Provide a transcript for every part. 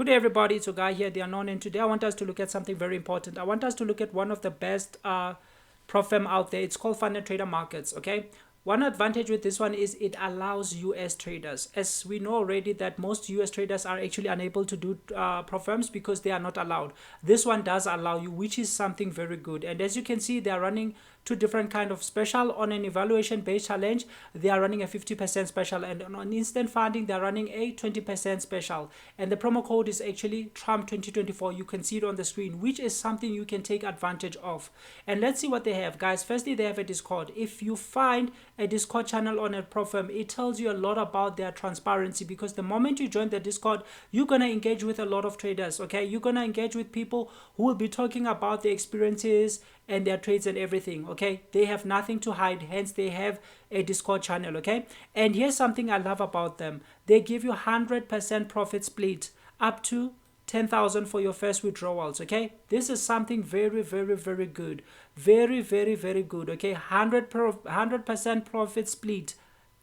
Good day, everybody. It's a guy here, the unknown, and today I want us to look at something very important. I want us to look at one of the best prop firm out there. It's called Funded Trader Markets. Okay, one advantage with this one is it allows US traders. As we know already that most US traders are actually unable to do prop firms because they are not allowed. This one does allow you, which is something very good. And as you can see, they are running two different kind of special. On an evaluation based challenge, they are running a 50% special, and on instant funding they are running a 20% special, and the promo code is actually Trump 2024. You can see it on the screen, which is something you can take advantage of. And let's see what they have, guys. Firstly, they have a Discord. If you find a Discord channel on a prop firm, it tells you a lot about their transparency, because the moment you join the Discord, you're gonna engage with a lot of traders. Okay, you're gonna engage with people who will be talking about their experiences and their trades and everything. Okay, they have nothing to hide, hence they have a Discord channel. Okay, and here's something I love about them. They give you 100% profit split up to 10,000 for your first withdrawals. Okay, this is something very good, very good. Okay, 100% profit split.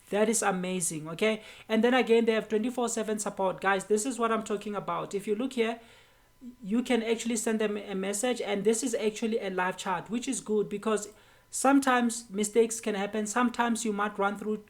That is amazing. Okay, and then again they have 24/7 support, guys. This is what I'm talking about. If you look here, you can actually send them a message, and this is actually a live chat, which is good because sometimes mistakes can happen. Sometimes you might run through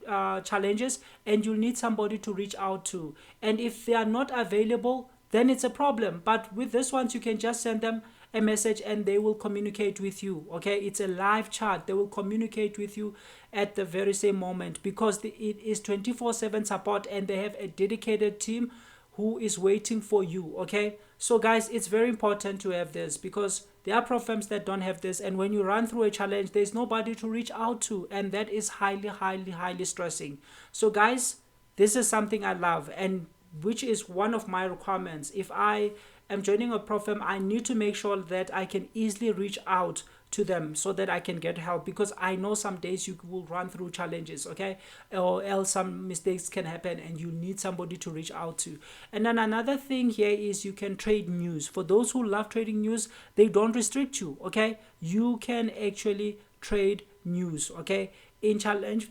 challenges and you'll need somebody to reach out to, and if they are not available, then it's a problem. But with this ones, you can just send them a message and they will communicate with you. Okay, it's a live chat. They will communicate with you at the very same moment, because it is 24/7 support, and they have a dedicated team who is waiting for you. Okay, so guys, it's very important to have this, because there are prop firms that don't have this, and when you run through a challenge, there's nobody to reach out to, and that is highly stressing. So guys, this is something I love, and which is one of my requirements. If I am joining a prop firm, I need to make sure that I can easily reach out to them so that I can get help, because I know some days you will run through challenges. Okay, or else some mistakes can happen and you need somebody to reach out to. And then another thing here is you can trade news. For those who love trading news, they don't restrict you. Okay, you can actually trade news, okay, in challenge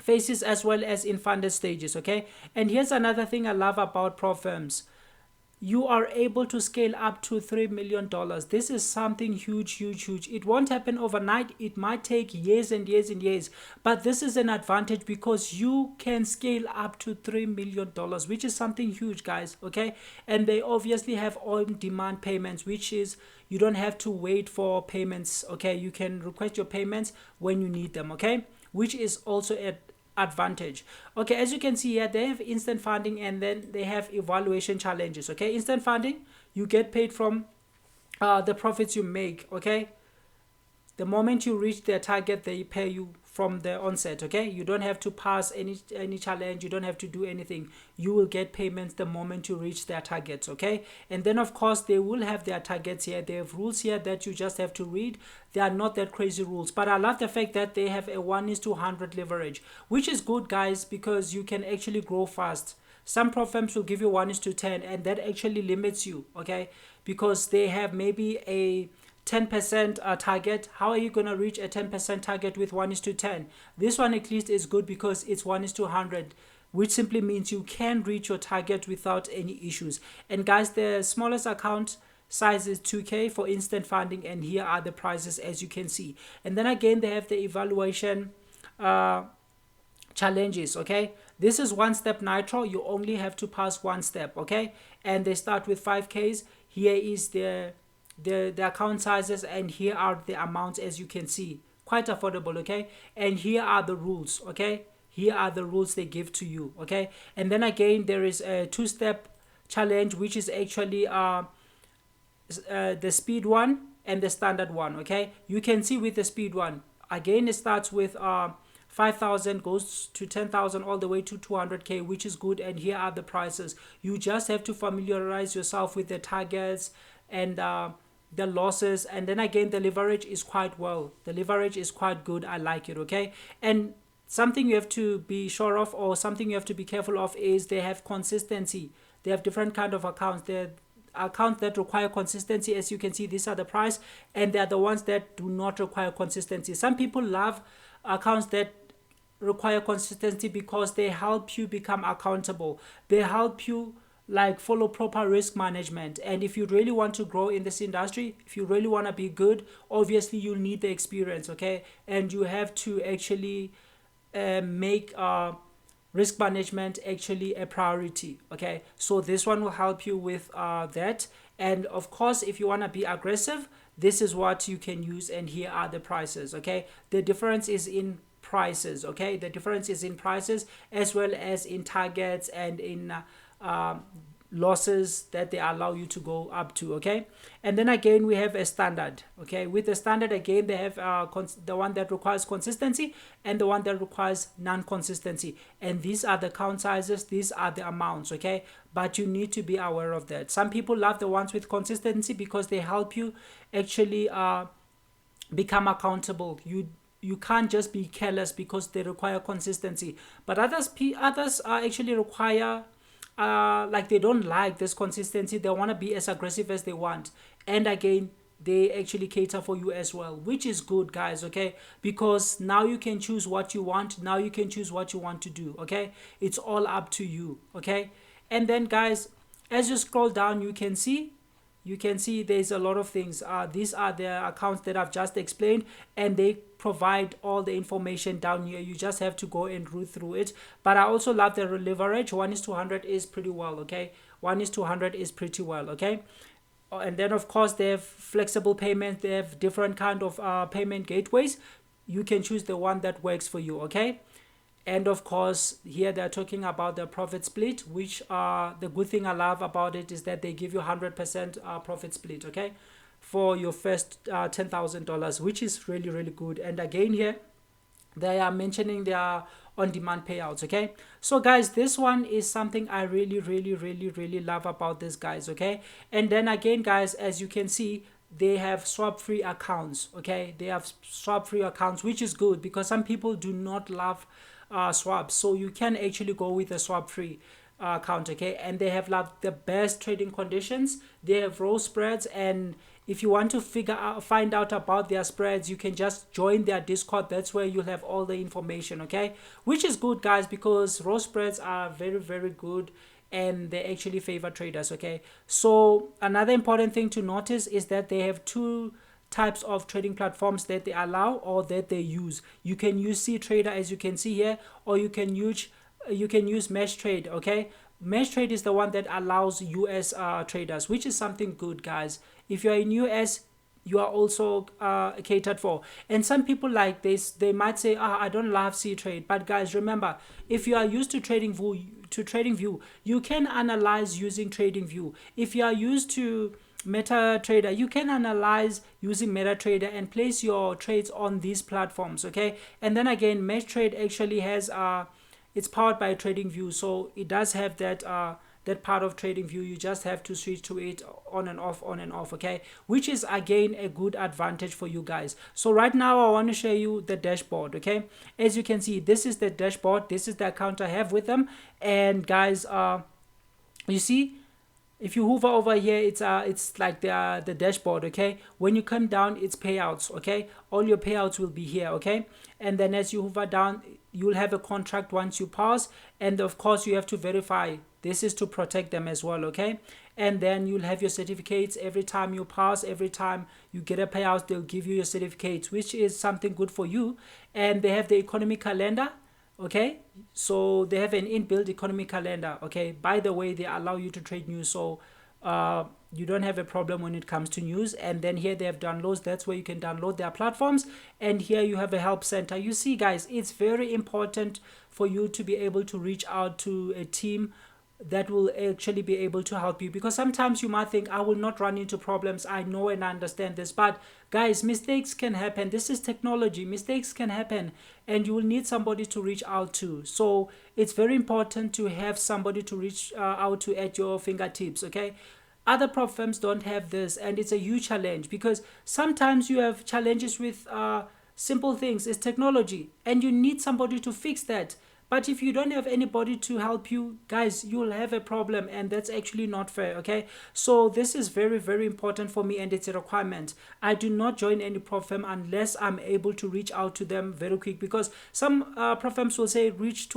phases as well as in funded stages. Okay, and here's another thing I love about prop firms. You are able to scale up to $3 million. This is something huge. It won't happen overnight. It might take years and years, but this is an advantage because you can scale up to $3 million, which is something huge, guys. Okay, and they obviously have on demand payments, which is you don't have to wait for payments. Okay, you can request your payments when you need them. Okay, which is also a advantage. Okay, as you can see here, they have instant funding, and then they have evaluation challenges. Okay, instant funding, you get paid from the profits you make. Okay, the moment you reach their target, they pay you from the onset. Okay, you don't have to pass any challenge, you don't have to do anything. You will get payments the moment you reach their targets. Okay, and then of course they will have their targets here. They have rules here that you just have to read. They are not that crazy rules, but I love the fact that they have a 1:100 leverage, which is good, guys, because you can actually grow fast. Some prop firms will give you 1:10, and that actually limits you. Okay, because they have maybe a 10% target. How are you going to reach a 10% target with 1:10? This one at least is good because it's 1:100, which simply means you can reach your target without any issues. And guys, the smallest account size is 2K for instant funding, and here are the prices as you can see. And then again, they have the evaluation challenges. Okay, this is one step nitro. You only have to pass one step. Okay, and they start with 5Ks. Here is the account sizes, and here are the amounts as you can see. Quite affordable. Okay, and here are the rules. Okay, here are the rules they give to you. Okay, and then again there is a two-step challenge, which is actually the speed one and the standard one. Okay, you can see with the speed one, again it starts with 5,000, goes to 10,000, all the way to 200K, which is good. And here are the prices. You just have to familiarize yourself with the targets and the losses. And then again, the leverage is quite well. The leverage is quite good. I like it. Okay, and something you have to be sure of, or something you have to be careful of, is they have consistency. They have different kind of accounts. They're accounts that require consistency. As you can see, these are the price, and they're the ones that do not require consistency. Some people love accounts that require consistency because they help you become accountable. They help you like follow proper risk management. And if you really want to grow in this industry, if you really want to be good, obviously you'll need the experience, okay? And you have to actually make risk management actually a priority, okay? So this one will help you with that. And of course, if you want to be aggressive, this is what you can use, and here are the prices, okay? The difference is in prices, okay? The difference is in prices as well as in targets and in losses that they allow you to go up to, okay? And then again, we have a standard, okay? With the standard, again, they have the one that requires consistency and the one that requires non-consistency. And these are the count sizes, these are the amounts, okay? But you need to be aware of that. Some people love the ones with consistency because they help you actually become accountable. You can't just be careless because they require consistency. But others actually require like they don't like this consistency. They want to be as aggressive as they want. And again, they actually cater for you as well, which is good, guys, okay? Because now you can choose what you want. Now you can choose what you want to do, okay? It's all up to you, okay? And then, guys, as you scroll down, you can see there's a lot of things. These are the accounts that I've just explained, and they provide all the information down here. You just have to go and root through it. But I also love the leverage. 1:100 is pretty well, okay? 1:100 is pretty well, okay? And then of course they have flexible payments. They have different kind of payment gateways. You can choose the one that works for you, okay? And of course, here they're talking about the profit split, which the good thing I love about it is that they give you 100% profit split, okay, for your first $10,000, which is really, really good. And again, here they are mentioning their on-demand payouts, okay? So guys, this one is something I really, really, really, really love about this, guys, okay? And then again, guys, as you can see, they have swap free accounts, okay? They have swap free accounts, which is good because some people do not love swaps, so you can actually go with a swap free account, okay? And they have like the best trading conditions. They have row spreads, and if you want to find out about their spreads, you can just join their Discord. That's where you'll have all the information, okay? Which is good, guys, because row spreads are very, very good and they actually favor traders, okay? So another important thing to notice is that they have two types of trading platforms that they allow or that they use. You can use cTrader, as you can see here, or you can use Mesh Trade, okay? Mesh Trade is the one that allows US traders, which is something good, guys. If you're in US, you are also catered for. And some people like this, they might say, I don't love cTrade. But guys, remember, if you are used to TradingView, you can analyze using TradingView. If you are used to MetaTrader, you can analyze using MetaTrader and place your trades on these platforms, okay? And then again, Mesh Trade actually has it's powered by TradingView, so it does have that that part of TradingView. You just have to switch to it on and off, okay? Which is again a good advantage for you guys. So right now I want to show you the dashboard, okay? As you can see, this is the dashboard. This is the account I have with them. And guys, you see, if you hover over here, it's like the dashboard, okay? When you come down, it's payouts, okay? All your payouts will be here, okay? And then as you hover down, you'll have a contract once you pass, and of course you have to verify. This is to protect them as well, okay? And then you'll have your certificates. Every time you pass, every time you get a payout, they'll give you your certificates, which is something good for you. And they have the economy calendar, okay? So they have an inbuilt economy calendar, okay? By the way, they allow you to trade news, so you don't have a problem when it comes to news. And then here they have downloads. That's where you can download their platforms. And here you have a help center. You see, guys, it's very important for you to be able to reach out to a team that will actually be able to help you, because sometimes you might think, I will not run into problems. I know and I understand this, but guys, mistakes can happen. This is technology. Mistakes can happen, and you will need somebody to reach out to. So it's very important to have somebody to reach out to at your fingertips, okay? Other prop firms don't have this, and it's a huge challenge because sometimes you have challenges with simple things. It's technology, and you need somebody to fix that. But if you don't have anybody to help you, guys, you'll have a problem, and that's actually not fair. Okay, so this is very, very important for me, and it's a requirement. I do not join any prop firm unless I'm able to reach out to them very quick, because some prop firms will say reach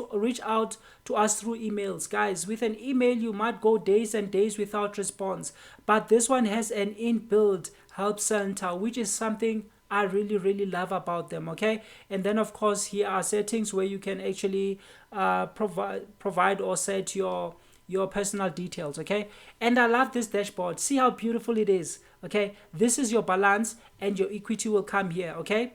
out to us through emails. Guys, with an email you might go days and days without response, but this one has an inbuilt help center, which is something I really, really love about them. Okay, and then of course here are settings where you can actually provide or set your personal details. Okay, and I love this dashboard. See how beautiful it is. Okay, this is your balance, and your equity will come here. Okay,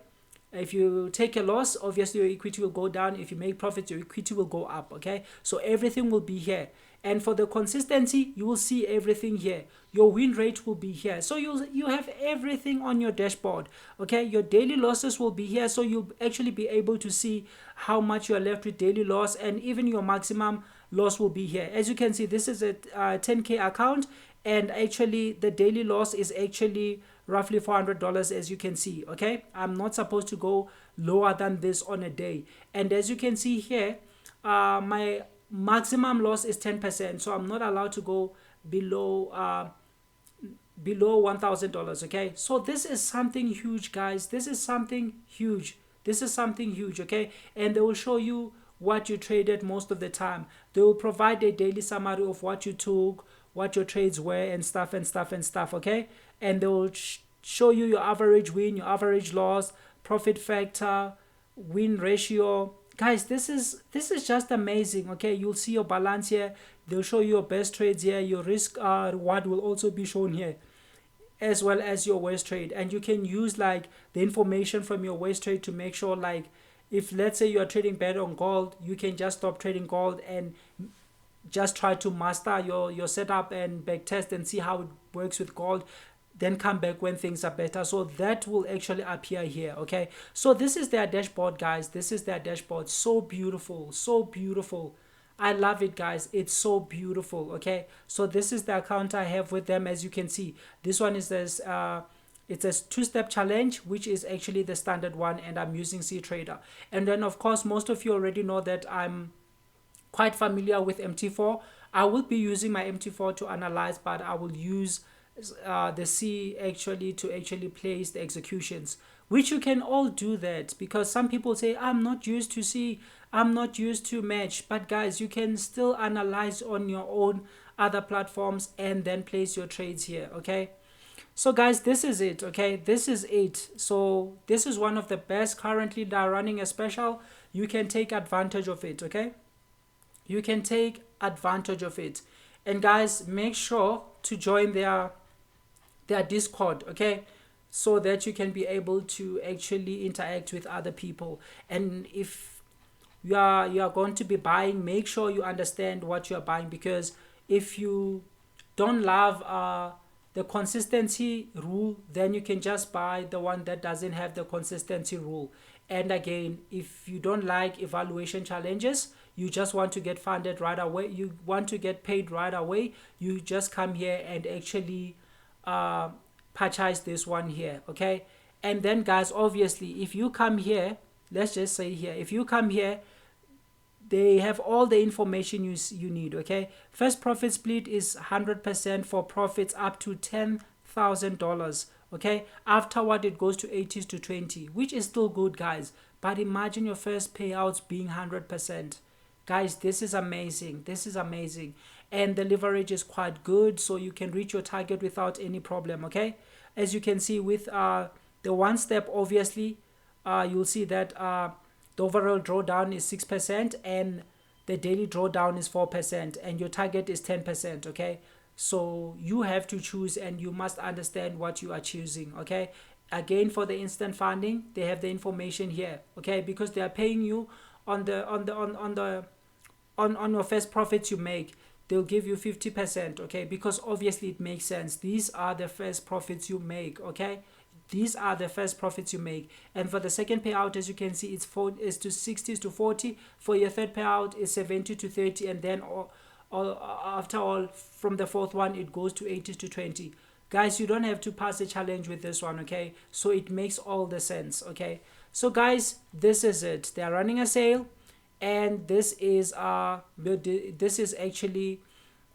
if you take a loss, obviously your equity will go down. If you make profits, your equity will go up. Okay, so everything will be here. And for the consistency, you will see everything here. Your win rate will be here. So you have everything on your dashboard. Okay, your daily losses will be here. So you'll actually be able to see how much you are left with daily loss, and even your maximum loss will be here. As you can see, this is a 10K account, and actually the daily loss is actually roughly $400, as you can see. Okay, I'm not supposed to go lower than this on a day. And as you can see here, my maximum loss is 10%, so I'm not allowed to go below $1,000. Okay, so this is something huge, guys. This is something huge. This is something huge. Okay, and they will show you what you traded most of the time. They will provide a daily summary of what you took, what your trades were, and stuff and stuff and stuff. Okay, and they will show you your average win, your average loss, profit factor, win ratio. Guys, this is just amazing. Okay, you'll see your balance here. They'll show you your best trades here. Your risk reward will also be shown here, as well as your worst trade. And you can use like the information from your worst trade to make sure, like, if let's say you are trading bad on gold, you can just stop trading gold and just try to master your setup and back test and see how it works with gold, then come back when things are better. So that will actually appear here. Okay, so this is their dashboard, guys. This is their dashboard. So beautiful, so beautiful. I love it, guys. It's so beautiful. Okay, so this is the account I have with them. As you can see, this one is this it's a two-step challenge, which is actually the standard one, and I'm using cTrader. And then of course most of you already know that I'm quite familiar with MT4. I will be using my MT4 to analyze, but I will use the C actually to actually place the executions, which you can all do that, because some people say I'm not used to C, I'm not used to match. But guys, you can still analyze on your own other platforms and then place your trades here. Okay, so guys, this is it. Okay, this is it. So this is one of the best. Currently they're running a special. You can take advantage of it. Okay, you can take advantage of it. And guys, make sure to join their Discord. Okay, so that you can be able to actually interact with other people. And if you are going to be buying, make sure you understand what you are buying, because if you don't love the consistency rule, then you can just buy the one that doesn't have the consistency rule. And again, if you don't like evaluation challenges, you just want to get funded right away, you want to get paid right away, you just come here and actually purchase this one here. Okay, and then guys, obviously if you come here, let's just say here, if you come here, they have all the information you need. Okay, first profit split is 100% for profits up to $10,000. Okay, afterward it goes to 80-20, which is still good, guys. But imagine your first payouts being 100%. Guys, this is amazing. This is amazing. And the leverage is quite good, so you can reach your target without any problem. Okay, as you can see with the one step, obviously you'll see that the overall drawdown is 6% and the daily drawdown is 4%, and your target is 10%. Okay, so you have to choose, and you must understand what you are choosing. Okay, again, for the instant funding, they have the information here. Okay, because they are paying you on your first profits you make, they'll give you 50%. Okay, because obviously it makes sense. These are the first profits you make. Okay, these are the first profits you make. And for the second payout, as you can see, it's 60-40. For your third payout, it's 70-30, and then after all, from the fourth one, it goes to 80-20. Guys, you don't have to pass a challenge with this one. Okay, so it makes all the sense. Okay, so guys, this is it. They are running a sale, and this is actually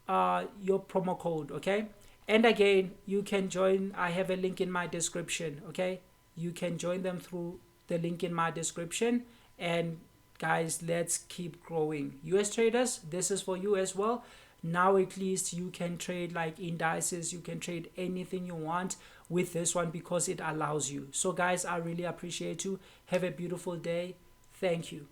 your promo code, okay? And again, you can join. I have a link in my description, okay? You can join them through the link in my description. And guys, let's keep growing. US traders, this is for you as well. Now at least you can trade like indices, you can trade anything you want with this one because it allows you. So guys, I really appreciate you. Have a beautiful day. Thank you.